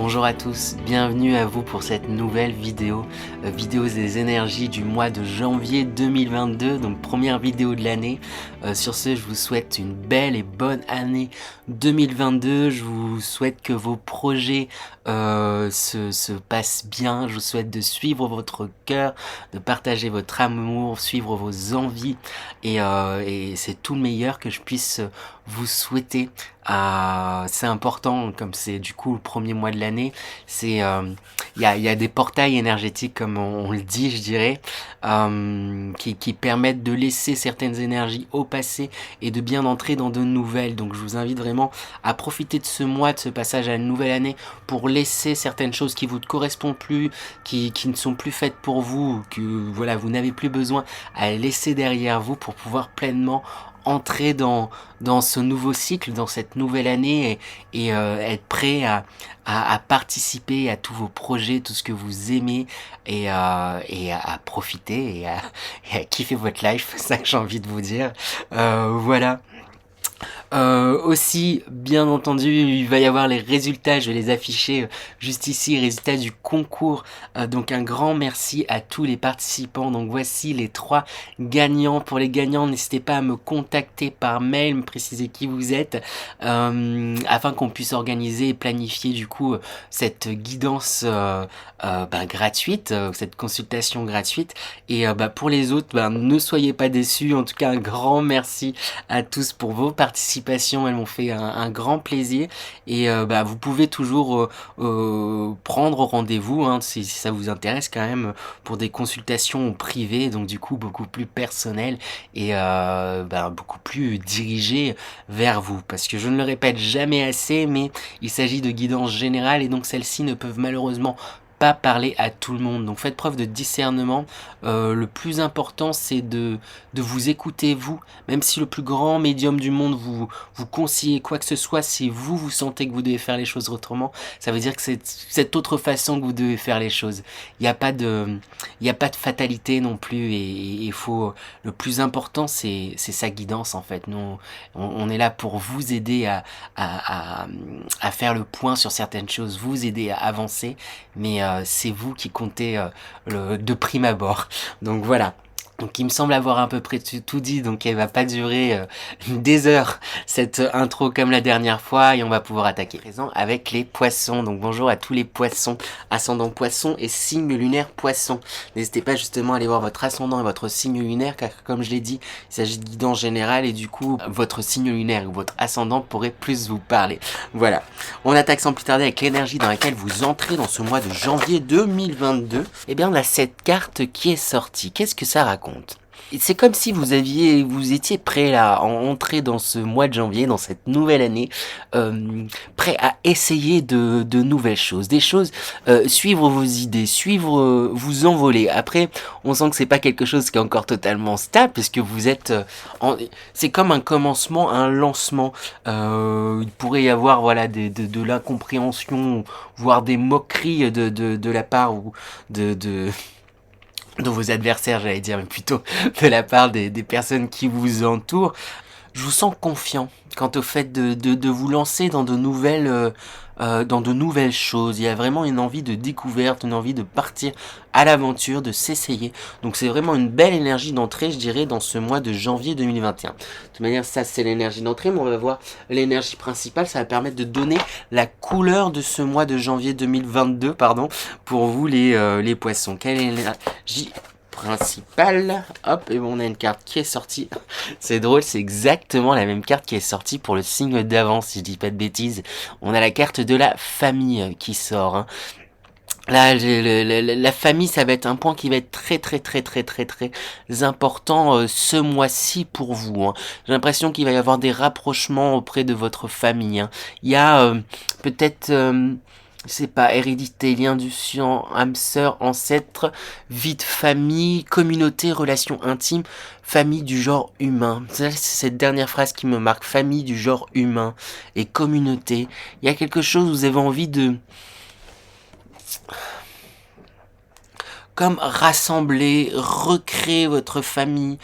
Bonjour à tous, bienvenue à vous pour cette nouvelle vidéo, vidéo des énergies du mois de janvier 2022, donc première vidéo de l'année. Sur ce, je vous souhaite une belle et bonne année 2022, je vous souhaite que vos projets se passent bien, je vous souhaite de suivre votre cœur, de partager votre amour, suivre vos envies et c'est tout le meilleur que je puisse vous souhaiter. C'est important, comme c'est du coup le premier mois de l'année, c'est il y a des portails énergétiques comme on le dit, je dirais, qui permettent de laisser certaines énergies au passé et de bien entrer dans de nouvelles. Donc je vous invite vraiment à profiter de ce mois, de ce passage à une nouvelle année, pour laisser certaines choses qui vous ne correspondent plus, qui ne sont plus faites pour vous, que voilà, vous n'avez plus besoin, à laisser derrière vous pour pouvoir pleinement entrer dans ce nouveau cycle, dans cette nouvelle année et être prêt à participer à tous vos projets, tout ce que vous aimez et à profiter et à kiffer votre life, c'est ça que j'ai envie de vous dire. Voilà. Aussi, bien entendu, il va y avoir les résultats, je vais les afficher juste ici, résultats du concours. Donc un grand merci à tous les participants. Donc voici les 3 gagnants. Pour les gagnants, n'hésitez pas à me contacter par mail, me préciser qui vous êtes, afin qu'on puisse organiser et planifier du coup cette guidance gratuite, cette consultation gratuite. Et pour les autres, ne soyez pas déçus. En tout cas, un grand merci à tous pour vos participations, elles m'ont fait un grand plaisir et vous pouvez toujours prendre rendez-vous si ça vous intéresse quand même pour des consultations privées, donc du coup beaucoup plus personnelles et beaucoup plus dirigées vers vous, parce que je ne le répète jamais assez, mais il s'agit de guidance générale et donc celles-ci ne peuvent malheureusement pas parler à tout le monde. Donc faites preuve de discernement. Le plus important, c'est de vous écouter vous. Même si le plus grand médium du monde vous conseille quoi que ce soit, si vous sentez que vous devez faire les choses autrement, ça veut dire que c'est cette autre façon que vous devez faire les choses. Il n'y a pas de fatalité non plus. Et il faut, le plus important, c'est sa guidance en fait. Nous, on est là pour vous aider à faire le point sur certaines choses, vous aider à avancer, mais c'est vous qui comptez de prime abord. Donc voilà. Donc il me semble avoir à peu près tout dit, donc elle va pas durer des heures cette intro comme la dernière fois et on va pouvoir attaquer présent avec les poissons. Donc bonjour à tous les poissons, ascendant poisson et signe lunaire poisson. N'hésitez pas justement à aller voir votre ascendant et votre signe lunaire, car comme je l'ai dit, il s'agit de guidance générale et du coup votre signe lunaire ou votre ascendant pourrait plus vous parler. Voilà, on attaque sans plus tarder avec l'énergie dans laquelle vous entrez dans ce mois de janvier 2022. Et bien on a cette carte qui est sortie. Qu'est-ce que ça raconte ? C'est comme si vous étiez prêt à entrer dans ce mois de janvier, dans cette nouvelle année, prêt à essayer de nouvelles choses, des choses, suivre vos idées, suivre, vous envoler. Après, on sent que c'est pas quelque chose qui est encore totalement stable, parce que vous êtes, c'est comme un commencement, un lancement. Il pourrait y avoir de l'incompréhension, voire des moqueries de la part ou de vos adversaires, j'allais dire, mais plutôt de la part des personnes qui vous entourent. Je vous sens confiant quant au fait de vous lancer dans de nouvelles choses. Il y a vraiment une envie de découverte, une envie de partir à l'aventure, de s'essayer. Donc c'est vraiment une belle énergie d'entrée, je dirais, dans ce mois de janvier 2021. De toute manière, ça c'est l'énergie d'entrée, mais on va voir l'énergie principale. Ça va permettre de donner la couleur de ce mois de janvier 2022, pour vous les poissons. Quelle est l'énergie principale? Hop, et bon, on a une carte qui est sortie. C'est drôle, c'est exactement la même carte qui est sortie pour le signe d'avant, si je dis pas de bêtises. On a la carte de la famille qui sort. Là, la famille, ça va être un point qui va être très important ce mois-ci pour vous. J'ai l'impression qu'il va y avoir des rapprochements auprès de votre famille. Il y a peut-être... je sais pas, hérédité, lien du sang, âme sœur, ancêtre, vie de famille, communauté, relations intimes, famille du genre humain. C'est cette dernière phrase qui me marque, famille du genre humain et communauté. Il y a quelque chose, vous avez envie de... comme rassembler, recréer votre famille,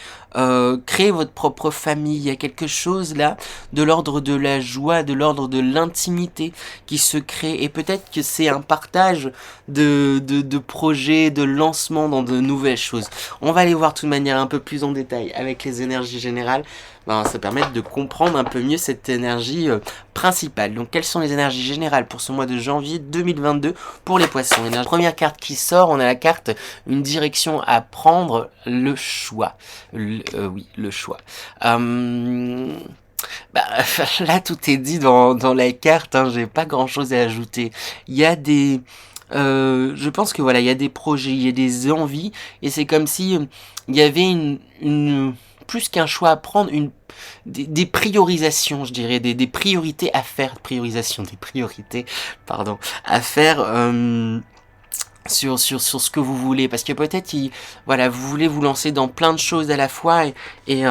créer votre propre famille. Il y a quelque chose là de l'ordre de la joie, de l'ordre de l'intimité qui se crée. Et peut-être que c'est un partage de projets, de lancements dans de nouvelles choses. On va aller voir de toute manière un peu plus en détail avec les énergies générales. Ben, ça permet de comprendre un peu mieux cette énergie principale. Donc quelles sont les énergies générales pour ce mois de janvier 2022 pour les poissons? La première carte qui sort, on a la carte une direction à prendre, le choix. Oui, le choix. Bah, là tout est dit dans la carte, hein, j'ai pas grand chose à ajouter. Il y a des... je pense que voilà, il y a des projets, il y a des envies, et c'est comme si il y avait une plus qu'un choix à prendre, des priorisations, je dirais, des priorités à faire, des priorités, pardon, à faire sur ce que vous voulez, parce que peut-être voilà, vous voulez vous lancer dans plein de choses à la fois et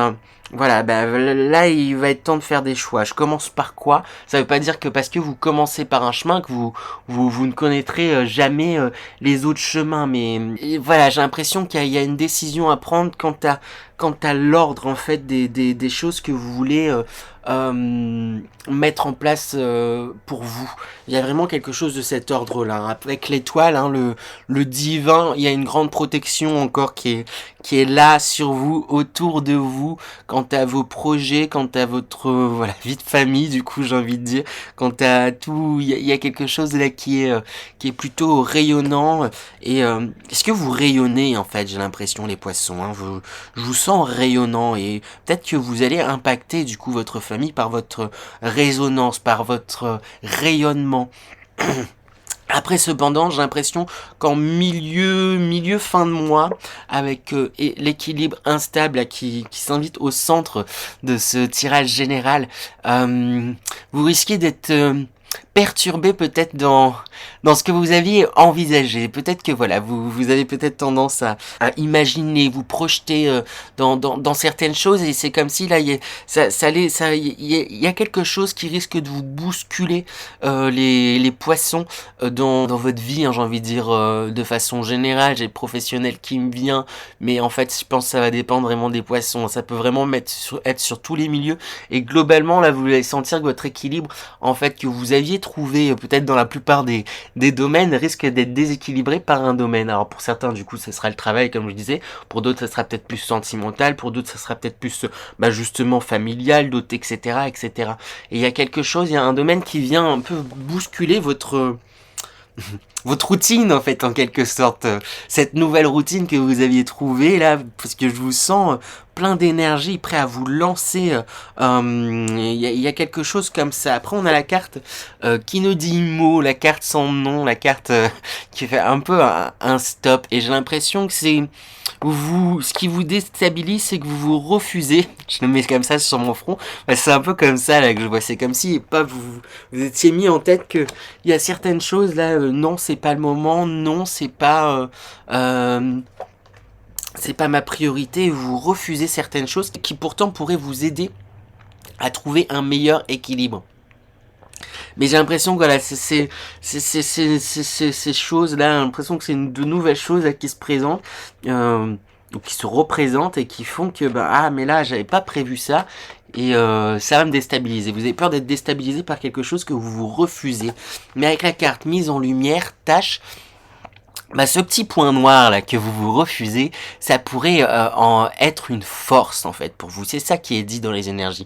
voilà, bah, là il va être temps de faire des choix. Je commence par quoi? Ça veut pas dire que parce que vous commencez par un chemin que vous ne connaîtrez jamais les autres chemins, mais voilà, j'ai l'impression qu'il y a une décision à prendre quant à l'ordre en fait des choses que vous voulez mettre en place pour vous. Il y a vraiment quelque chose de cet ordre-là. Hein. Avec l'étoile, hein, le divin, il y a une grande protection encore qui est là sur vous, autour de vous, quant à vos projets, quant à votre voilà, vie de famille, du coup j'ai envie de dire, quant à tout, il y a quelque chose là qui est plutôt rayonnant. Et est-ce que vous rayonnez en fait, j'ai l'impression les poissons, hein, je vous sens rayonnant et peut-être que vous allez impacter du coup votre famille par votre résonance, par votre rayonnement. Après cependant, j'ai l'impression qu'en milieu fin de mois, avec l'équilibre instable là, qui s'invite au centre de ce tirage général, vous risquez d'être perturbé peut-être dans ce que vous aviez envisagé. Peut-être que voilà, vous avez peut-être tendance à imaginer, vous projeter dans certaines choses, et c'est comme si là il y a quelque chose qui risque de vous bousculer les poissons dans votre vie, hein, j'ai envie de dire de façon générale. J'ai le professionnel qui me vient, mais en fait je pense que ça va dépendre vraiment des poissons. Ça peut vraiment être sur tous les milieux, et globalement là vous allez sentir que votre équilibre en fait que vous aviez trouvé peut-être dans la plupart des domaines risque d'être déséquilibré par un domaine. Alors pour certains du coup ce sera le travail comme je disais, pour d'autres ça sera peut-être plus sentimental, pour d'autres ça sera peut-être plus justement familial, d'autres etc. Et il y a quelque chose, il y a un domaine qui vient un peu bousculer votre routine en fait, en quelque sorte, cette nouvelle routine que vous aviez trouvée là, parce que je vous sens plein d'énergie, prêt à vous lancer. Il y a quelque chose comme ça. Après on a la carte qui nous dit mot, la carte sans nom, la carte qui fait un peu un stop, et j'ai l'impression que c'est ce qui vous déstabilise, c'est que vous refusez. Je le mets comme ça sur mon front. C'est un peu comme ça là que je vois. C'est comme si pas vous étiez mis en tête que il y a certaines choses là. Non, c'est pas le moment. Non, c'est pas ma priorité. Vous refusez certaines choses qui pourtant pourraient vous aider à trouver un meilleur équilibre. Mais j'ai l'impression que voilà, ces choses-là, j'ai l'impression que c'est de nouvelles choses là, qui se présentent, ou qui se représentent et qui font que, mais là, j'avais pas prévu ça, et ça va me déstabiliser. Vous avez peur d'être déstabilisé par quelque chose que vous refusez. Mais avec la carte mise en lumière, tâche, ce petit point noir là que vous refusez, ça pourrait en être une force en fait pour vous. C'est ça qui est dit dans les énergies.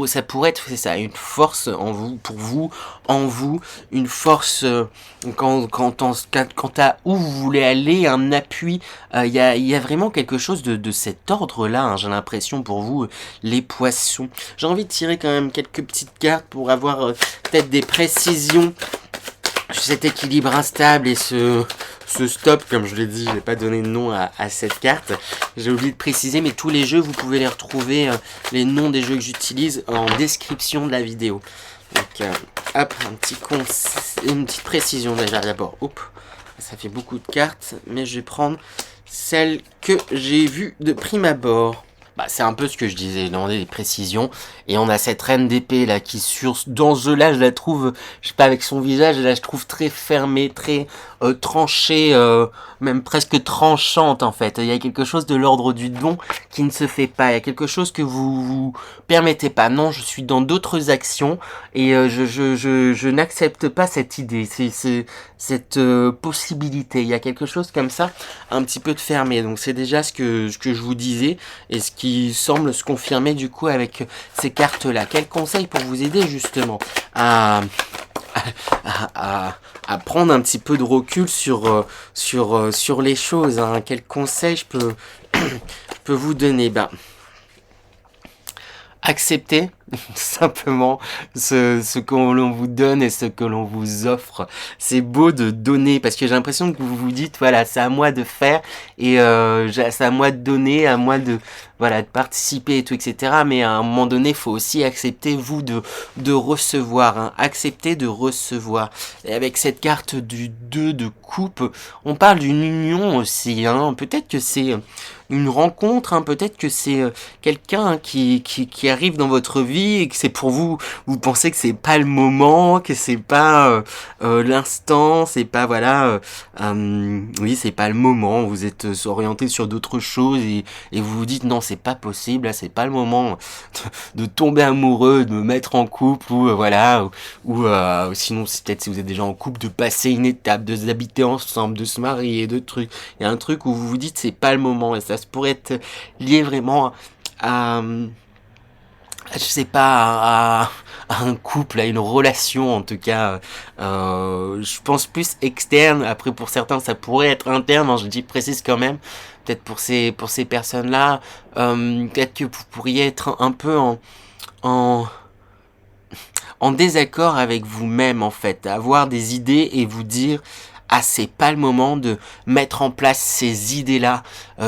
Ça pourrait être, c'est ça, une force en vous, pour vous, en vous, une force quant à où vous voulez aller, un appui. Il y a vraiment quelque chose de cet ordre-là. Hein, j'ai l'impression pour vous, les poissons. J'ai envie de tirer quand même quelques petites cartes pour avoir peut-être des précisions sur cet équilibre instable et ce stop, comme je l'ai dit, j'ai pas donné de nom à cette carte. J'ai oublié de préciser, mais tous les jeux, vous pouvez les retrouver, les noms des jeux que j'utilise en description de la vidéo. Donc, hop, une petite précision déjà d'abord. Hop, ça fait beaucoup de cartes, mais je vais prendre celle que j'ai vue de prime abord. Bah, c'est un peu ce que je disais, demander des précisions. Et on a cette reine d'épée là qui dans ce jeu-là, je la trouve, je sais pas, avec son visage, là je trouve très fermée, très tranchée, même presque tranchante en fait. Il y a quelque chose de l'ordre du don qui ne se fait pas. Il y a quelque chose que vous permettez pas. Non, je suis dans d'autres actions et je n'accepte pas cette idée, cette possibilité. Il y a quelque chose comme ça, un petit peu de fermé. Donc c'est déjà ce que je vous disais et ce qui semble se confirmer du coup avec ces cartes-là. Quel conseil pour vous aider justement à, à prendre un petit peu de recul sur les choses, hein. Quel conseil je peux vous donner? Ben, accepter simplement ce que l'on vous donne et ce que l'on vous offre. C'est beau de donner parce que j'ai l'impression que vous vous dites voilà, c'est à moi de faire et c'est à moi de donner, à moi de voilà, de participer et tout, etc. Mais à un moment donné, il faut aussi accepter vous de recevoir, hein. Accepter de recevoir. Et avec cette carte du 2 de coupe, on parle d'une union aussi, hein. Peut-être que c'est une rencontre, hein. Peut-être que c'est quelqu'un, hein, qui arrive dans votre vie et que c'est pour vous, vous pensez que c'est pas le moment, que c'est pas l'instant, c'est pas voilà, oui, c'est pas le moment, vous êtes orienté sur d'autres choses et vous vous dites non, c'est pas possible, là c'est pas le moment de tomber amoureux, de me mettre en couple ou voilà, ou sinon c'est peut-être si vous êtes déjà en couple de passer une étape, de s'habiter ensemble, de se marier, de trucs. Il y a un truc où vous vous dites c'est pas le moment et ça se pourrait être lié vraiment à je sais pas, à un couple, à une relation en tout cas. Je pense plus externe. Après pour certains ça pourrait être interne, hein, je dis précise quand même. Peut-être pour ces personnes-là, peut-être que vous pourriez être un peu en, en désaccord avec vous-même en fait, avoir des idées et vous dire ah c'est pas le moment de mettre en place ces idées là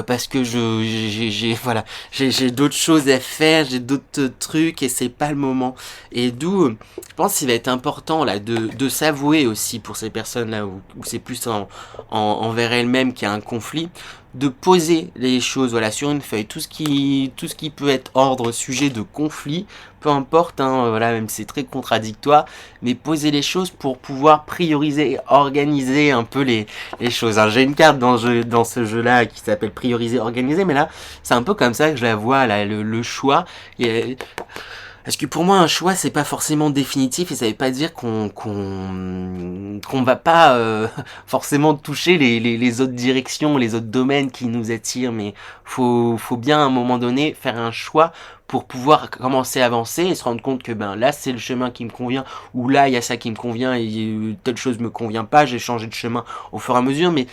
parce que j'ai voilà j'ai d'autres choses à faire, j'ai d'autres trucs et c'est pas le moment et d'où je pense qu'il va être important là de s'avouer aussi pour ces personnes là où c'est plus envers elles-mêmes qu'il y a un conflit, de poser les choses voilà sur une feuille, tout ce qui peut être ordre sujet de conflit, peu importe, hein, voilà, même si c'est très contradictoire, mais poser les choses pour pouvoir prioriser et organiser un peu les choses, hein. J'ai une carte dans ce jeu-là qui s'appelle prioriser, organiser, mais là, c'est un peu comme ça que je la vois, là, le choix. Parce que pour moi, un choix, c'est pas forcément définitif et ça veut pas dire qu'on va pas forcément toucher les autres directions, les autres domaines qui nous attirent, mais faut bien à un moment donné faire un choix pour pouvoir commencer à avancer et se rendre compte que ben là c'est le chemin qui me convient ou là il y a ça qui me convient et telle chose me convient pas, j'ai changé de chemin au fur et à mesure, mais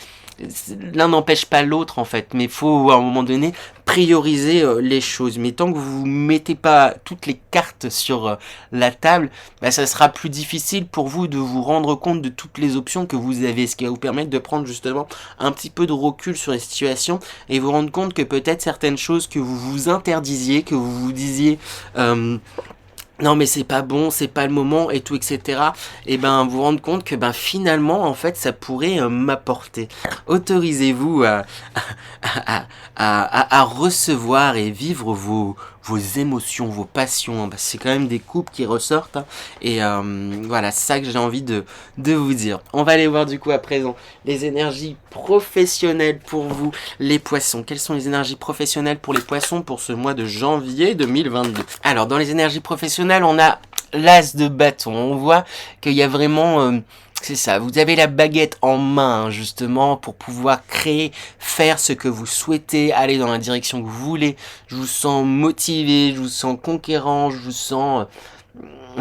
l'un n'empêche pas l'autre en fait, mais faut à un moment donné prioriser les choses. Mais tant que vous mettez pas toutes les cartes sur la table, bah, ça sera plus difficile pour vous de vous rendre compte de toutes les options que vous avez, ce qui va vous permettre de prendre justement un petit peu de recul sur les situations et vous rendre compte que peut-être certaines choses que vous vous interdisiez, que vous vous disiez non mais c'est pas bon, c'est pas le moment et tout etc. Et ben vous rendre compte que ben finalement en fait ça pourrait m'apporter. Autorisez-vous à recevoir et vivre vos émotions, vos passions. Parce que c'est quand même des coupes qui ressortent, hein. Et voilà, c'est ça que j'ai envie de vous dire. On va aller voir du coup à présent les énergies professionnelles pour vous, les poissons. Quelles sont les énergies professionnelles pour les poissons pour ce mois de janvier 2022? Alors dans les énergies professionnelles, on a l'as de bâton. On voit qu'il y a vraiment c'est ça, vous avez la baguette en main justement pour pouvoir créer, faire ce que vous souhaitez, aller dans la direction que vous voulez. Je vous sens motivé, je vous sens conquérant, je vous sens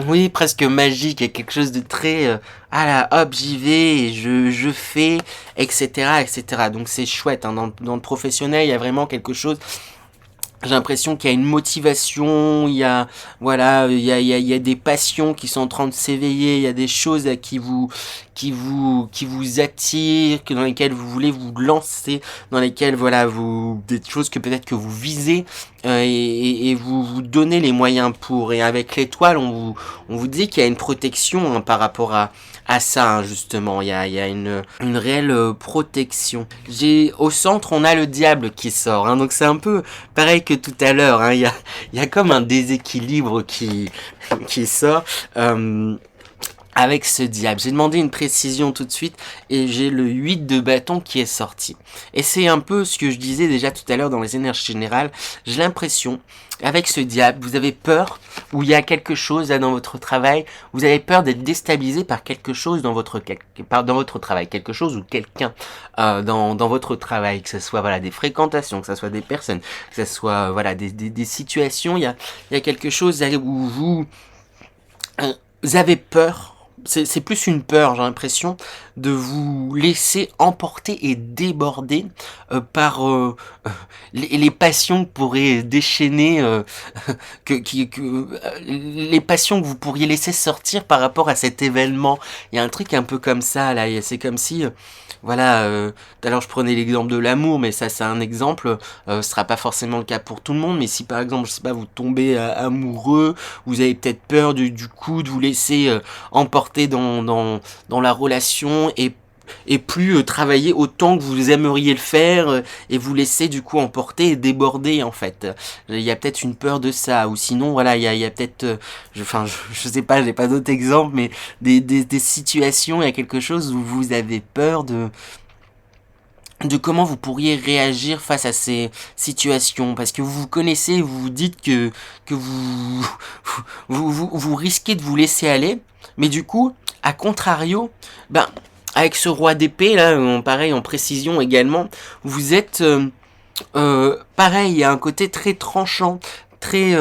oui, presque magique, il y a quelque chose de très ah là, hop, j'y vais, et je fais, etc., etc. Donc c'est chouette, hein, dans le professionnel, il y a vraiment quelque chose. J'ai l'impression qu'il y a une motivation, il y a voilà, il y a des passions qui sont en train de s'éveiller, il y a des choses qui vous attirent, dans lesquelles vous voulez vous lancer, dans lesquelles voilà, des choses que peut-être que vous visez et vous vous donnez les moyens pour. Et avec l'étoile, on vous dit qu'il y a une protection, hein, par rapport à ça, hein, justement. Il y a une réelle protection. Au centre, on a le diable qui sort, hein, donc c'est un peu pareil que tout à l'heure, hein. Il y a comme un déséquilibre qui sort. Avec ce diable. J'ai demandé une précision tout de suite et j'ai le 8 de bâton qui est sorti. Et c'est un peu ce que je disais déjà tout à l'heure dans les énergies générales. J'ai l'impression, avec ce diable, vous avez peur, ou il y a quelque chose là dans votre travail, vous avez peur d'être déstabilisé par quelque chose dans votre travail, quelque chose ou quelqu'un dans votre travail, que ce soit voilà des fréquentations, que ce soit des personnes, que ce soit voilà des situations. Il y a quelque chose où vous avez peur. C'est plus une peur, j'ai l'impression, de vous laisser emporter et déborder par les passions que pourraient déchaîner, les passions que vous pourriez laisser sortir par rapport à cet événement. Il y a un truc un peu comme ça, là. C'est comme si, voilà, tout à l'heure je prenais l'exemple de l'amour, mais ça c'est un exemple, ce sera pas forcément le cas pour tout le monde, mais si par exemple, je sais pas, vous tombez amoureux, vous avez peut-être peur du coup de vous laisser emporter dans la relation et plus travailler autant que vous aimeriez le faire, et vous laisser du coup emporter et déborder, en fait. Il y a peut-être une peur de ça, ou sinon voilà, il y a peut-être je sais pas, j'ai pas d'autres exemples, mais des situations, il y a quelque chose où vous avez peur de comment vous pourriez réagir face à ces situations, parce que vous vous connaissez, vous vous dites que vous risquez de vous laisser aller, mais du coup, à contrario, ben avec ce roi d'épée là, pareil en précision également, vous êtes pareil, il y a un côté très tranchant, très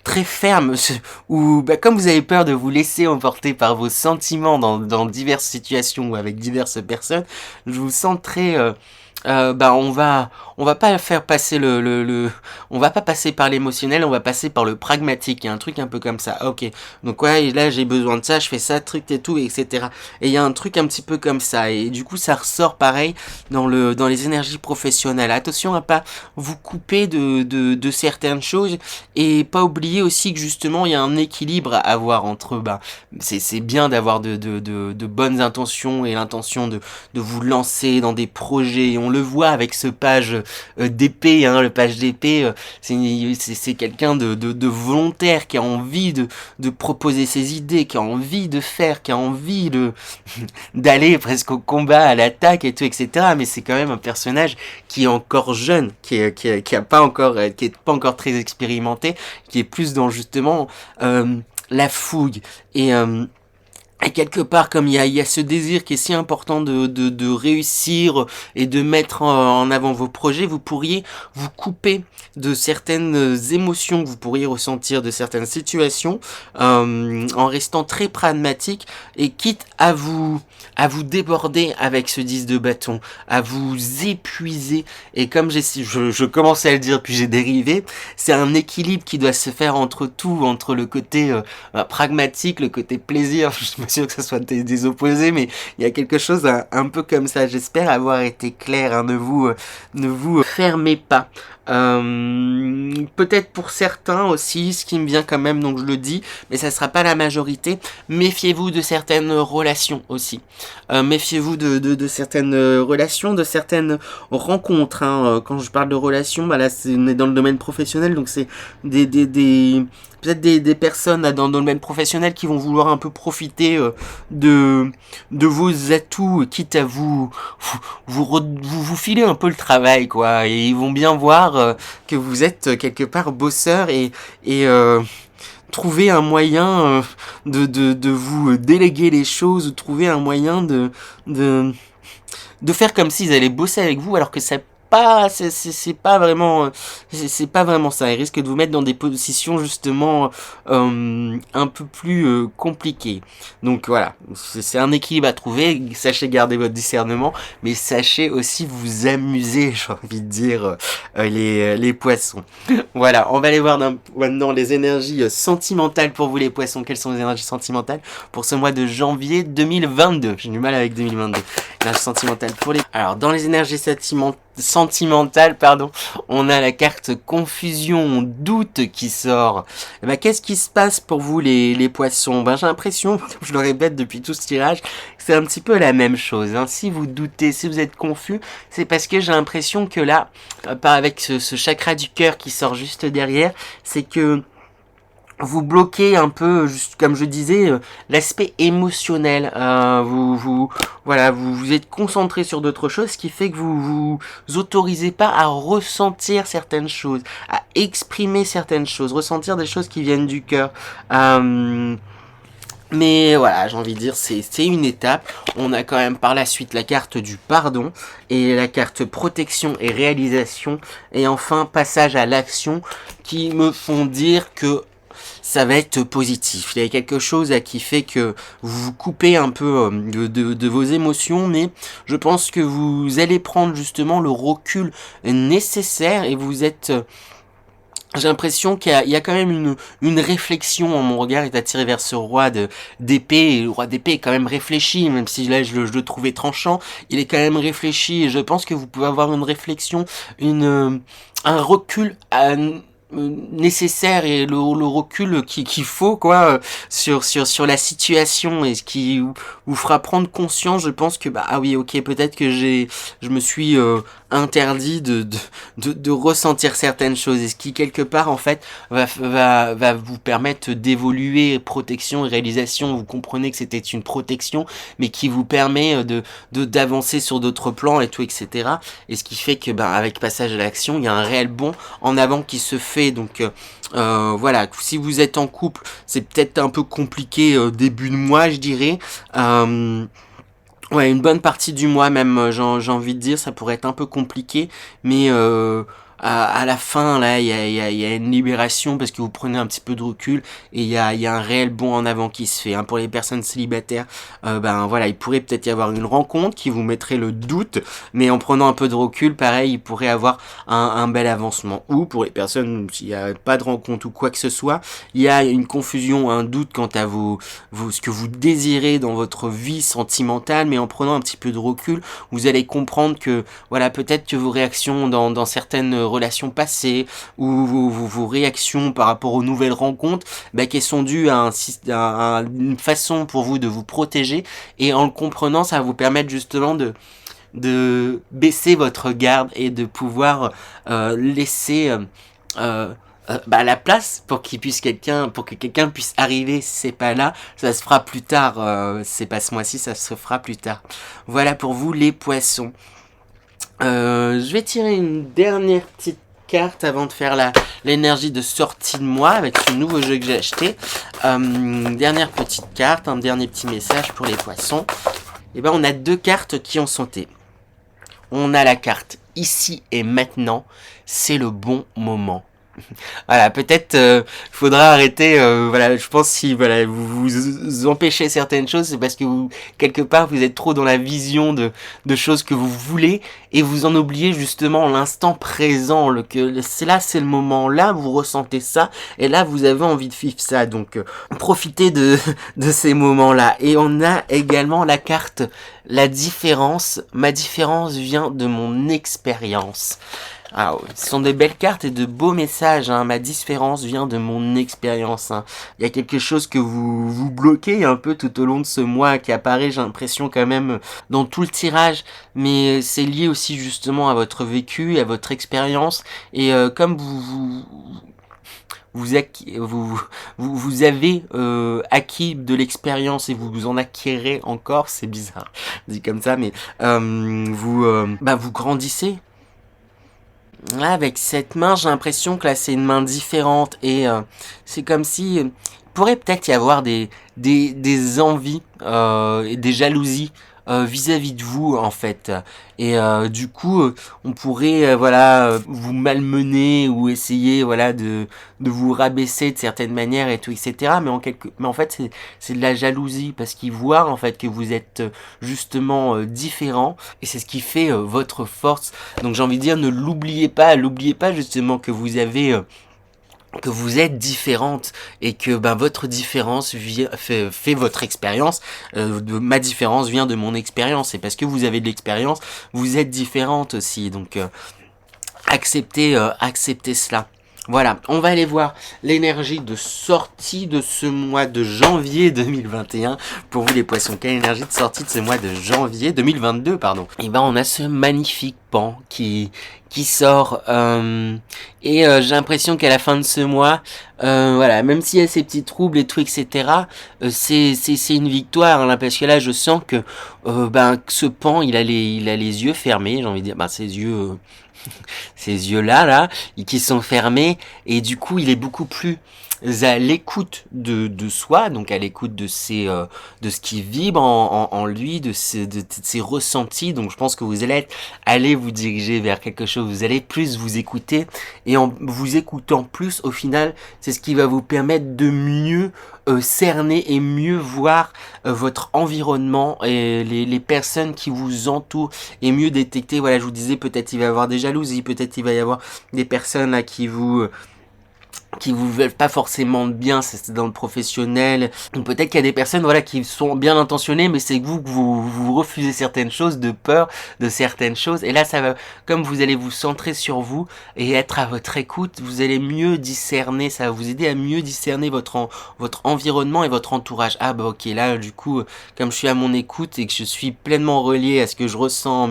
très ferme, où bah, comme vous avez peur de vous laisser emporter par vos sentiments dans diverses situations ou avec diverses personnes, je vous sens très bah on va pas faire passer on va pas passer par l'émotionnel, on va passer par le pragmatique. Il y a un truc un peu comme ça. Ok, donc ouais, là j'ai besoin de ça, je fais ça, truc et tout, etc. Et il y a un truc un petit peu comme ça, et du coup ça ressort pareil dans les énergies professionnelles. Attention à pas vous couper de certaines choses, et pas oublier aussi que justement il y a un équilibre à avoir entre c'est bien d'avoir de bonnes intentions et l'intention de vous lancer dans des projets. On le voit avec ce page d'épée, hein, le page d'épée, c'est quelqu'un de volontaire, qui a envie de proposer ses idées, qui a envie de faire, qui a envie d'aller presque au combat, à l'attaque et tout, etc. Mais c'est quand même un personnage qui est encore jeune, qui est pas encore très expérimenté, qui est plus dans justement la fougue et quelque part, comme il y a ce désir qui est si important de réussir et de mettre en avant vos projets, vous pourriez vous couper de certaines émotions que vous pourriez ressentir, de certaines situations, en restant très pragmatique, et quitte à vous déborder avec ce 10 de bâton, à vous épuiser. Et comme je commençais à le dire, puis j'ai dérivé, c'est un équilibre qui doit se faire entre le côté pragmatique, le côté plaisir. Je suis pas sûr que ce soit des opposés, mais il y a quelque chose un peu comme ça. J'espère avoir été clair, hein. Ne vous fermez pas. Peut-être pour certains aussi, ce qui me vient quand même, donc je le dis, mais ça sera pas la majorité. Méfiez-vous de certaines relations aussi. Méfiez-vous de certaines relations, de certaines rencontres, hein. Quand je parle de relations, là on est dans le domaine professionnel, donc c'est peut-être des personnes là, dans le domaine professionnel qui vont vouloir un peu profiter de vos atouts, quitte à vous filer un peu le travail, quoi. Et ils vont bien voir que vous êtes quelque part bosseur, et trouver un moyen de vous déléguer les choses, ou trouver un moyen de faire comme s'ils allaient bosser avec vous, alors que c'est pas vraiment ça. Il risque de vous mettre dans des positions justement un peu plus compliquées. Donc voilà, c'est un équilibre à trouver. Sachez garder votre discernement, mais sachez aussi vous amuser, j'ai envie de dire, les poissons. Voilà, on va aller voir maintenant les énergies sentimentales pour vous les poissons. Quelles sont les énergies sentimentales pour ce mois de janvier 2022? J'ai du mal avec 2022. énergie sentimentale pour les... Alors, dans les énergies sentimentales, pardon, on a la carte confusion, doute qui sort. Et ben, qu'est-ce qui se passe pour vous les poissons? Ben, j'ai l'impression, comme je le répète depuis tout ce tirage, que c'est un petit peu la même chose. Hein. Si vous doutez, si vous êtes confus, c'est parce que j'ai l'impression que là, avec ce chakra du cœur qui sort juste derrière, c'est que vous bloquez un peu, juste comme je disais, l'aspect émotionnel. Voilà, vous êtes concentré sur d'autres choses, ce qui fait que vous autorisez pas à ressentir certaines choses, à exprimer certaines choses, ressentir des choses qui viennent du cœur. Mais voilà, j'ai envie de dire, c'est une étape. On a quand même par la suite la carte du pardon et la carte protection et réalisation. Et enfin, passage à l'action qui me font dire que ça va être positif. Il y a quelque chose qui fait que vous vous coupez un peu de vos émotions, mais je pense que vous allez prendre justement le recul nécessaire et vous êtes... j'ai l'impression qu'il y a quand même une réflexion. Mon regard est attiré vers ce roi d'épée. Et le roi d'épée est quand même réfléchi, même si là je le trouvais tranchant. Il est quand même réfléchi et je pense que vous pouvez avoir une réflexion, un recul nécessaire et le recul qu'il faut quoi sur la situation et ce qui vous fera prendre conscience. Je pense que ah oui, ok, peut-être que je me suis interdit de ressentir certaines choses, et ce qui quelque part en fait va vous permettre d'évoluer. Protection et réalisation, vous comprenez que c'était une protection mais qui vous permet d'avancer sur d'autres plans et tout, etc. Et ce qui fait que avec passage à l'action, il y a un réel bond en avant qui se fait. Donc voilà, si vous êtes en couple, c'est peut-être un peu compliqué début de mois, je dirais. Ouais, une bonne partie du mois même, j'ai envie de dire, ça pourrait être un peu compliqué, mais à la fin, là, il y a une libération parce que vous prenez un petit peu de recul et il y a un réel bond en avant qui se fait. Hein. Pour les personnes célibataires, voilà, il pourrait peut-être y avoir une rencontre qui vous mettrait le doute, mais en prenant un peu de recul, pareil, il pourrait avoir un bel avancement. Ou pour les personnes, s'il n'y a pas de rencontre ou quoi que ce soit, il y a une confusion, un doute quant à ce que vous désirez dans votre vie sentimentale, mais en prenant un petit peu de recul, vous allez comprendre que, voilà, peut-être que vos réactions dans certaines relations passées ou vos réactions par rapport aux nouvelles rencontres qui sont dues à une façon pour vous de vous protéger, et en le comprenant, ça va vous permettre justement de baisser votre garde et de pouvoir laisser la place pour que quelqu'un puisse arriver. Si c'est pas là, ça se fera plus tard. C'est pas ce mois-ci, ça se fera plus tard. Voilà pour vous les poissons. Je vais tirer une dernière petite carte avant de faire l'énergie de sortie de mois avec ce nouveau jeu que j'ai acheté. Dernière petite carte, un dernier petit message pour les poissons. Et on a deux cartes qui ont sauté. On a la carte ici et maintenant, c'est le bon moment. Voilà, peut-être faudra arrêter. Voilà, je pense si voilà vous empêchez certaines choses, c'est parce que quelque part vous êtes trop dans la vision de choses que vous voulez et vous en oubliez justement l'instant présent. C'est le moment. Là, vous ressentez ça et là vous avez envie de vivre ça. Donc profitez de ces moments-là. Et on a également la carte la différence. Ma différence vient de mon expérience. Ah, ce sont des belles cartes et de beaux messages. Hein. Ma différence vient de mon expérience. Hein. Il y a quelque chose que vous bloquez un peu tout au long de ce mois qui apparaît, j'ai l'impression quand même, dans tout le tirage. Mais c'est lié aussi justement à votre vécu, à votre expérience. Et comme vous avez acquis de l'expérience et vous en acquérez encore, c'est bizarre dit comme ça, mais vous grandissez. Là, avec cette main, j'ai l'impression que là, c'est une main différente et c'est comme si il pourrait peut-être y avoir des envies et des jalousies vis-à-vis de vous en fait, et du coup on pourrait vous malmener ou essayer de vous rabaisser de certaines manières et tout, etc. Mais en fait c'est de la jalousie parce qu'ils voient en fait que vous êtes justement différent, et c'est ce qui fait votre force. Donc j'ai envie de dire, n'oubliez pas justement que vous avez que vous êtes différente et que votre différence fait votre expérience. Ma différence vient de mon expérience, et parce que vous avez de l'expérience, vous êtes différente aussi. Donc acceptez cela. Voilà, on va aller voir l'énergie de sortie de ce mois de janvier 2021. Pour vous les poissons, quelle énergie de sortie de ce mois de janvier 2022, pardon. Et on a ce magnifique pan qui sort et j'ai l'impression qu'à la fin de ce mois, voilà, même s'il y a ces petits troubles et tout, etc., c'est une victoire, hein, parce que là je sens que ce pan il a les yeux fermés, j'ai envie de dire, ses yeux ces yeux-là, qui sont fermés, et du coup, il est beaucoup plus à l'écoute de soi, donc à l'écoute de de ce qui vibre en lui, de ses ressentis. Donc je pense que vous allez aller vous diriger vers quelque chose, vous allez plus vous écouter, et en vous écoutant plus, au final, c'est ce qui va vous permettre de mieux cerner et mieux voir votre environnement et les personnes qui vous entourent, et mieux détecter, voilà, je vous disais, peut-être il va y avoir des jalousies, peut-être il va y avoir des personnes là qui vous veulent pas forcément bien, c'est dans le professionnel. Donc peut-être qu'il y a des personnes, voilà, qui sont bien intentionnées, mais c'est que vous refusez certaines choses de peur de certaines choses. Et là, ça va, comme vous allez vous centrer sur vous et être à votre écoute, vous allez mieux discerner, ça va vous aider à mieux discerner votre environnement et votre entourage. Ah ok, là, du coup, comme je suis à mon écoute et que je suis pleinement relié à ce que je ressens,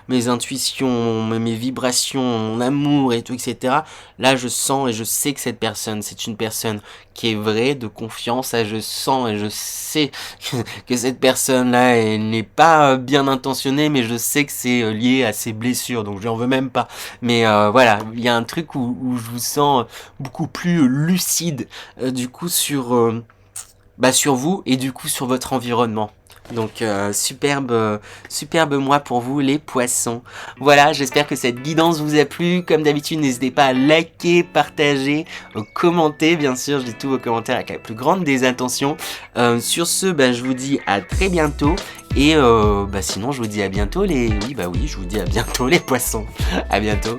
mes intuitions, mes vibrations, mon amour et tout, etc. Là, je sens et je sais que cette personne, c'est une personne qui est vraie, de confiance. Là, je sens et je sais que cette personne-là, elle n'est pas bien intentionnée, mais je sais que c'est lié à ses blessures, donc je n'en veux même pas. Mais voilà, il y a un truc où je vous sens beaucoup plus lucide, du coup, sur vous, et du coup sur votre environnement. Donc superbe mois pour vous les poissons. Voilà, j'espère que cette guidance vous a plu. Comme d'habitude, n'hésitez pas à liker, partager, commenter. Bien sûr, je lis tous vos commentaires avec la plus grande des attentions. Sur ce, je vous dis à très bientôt. Et sinon, je vous dis à bientôt je vous dis à bientôt les poissons. À bientôt.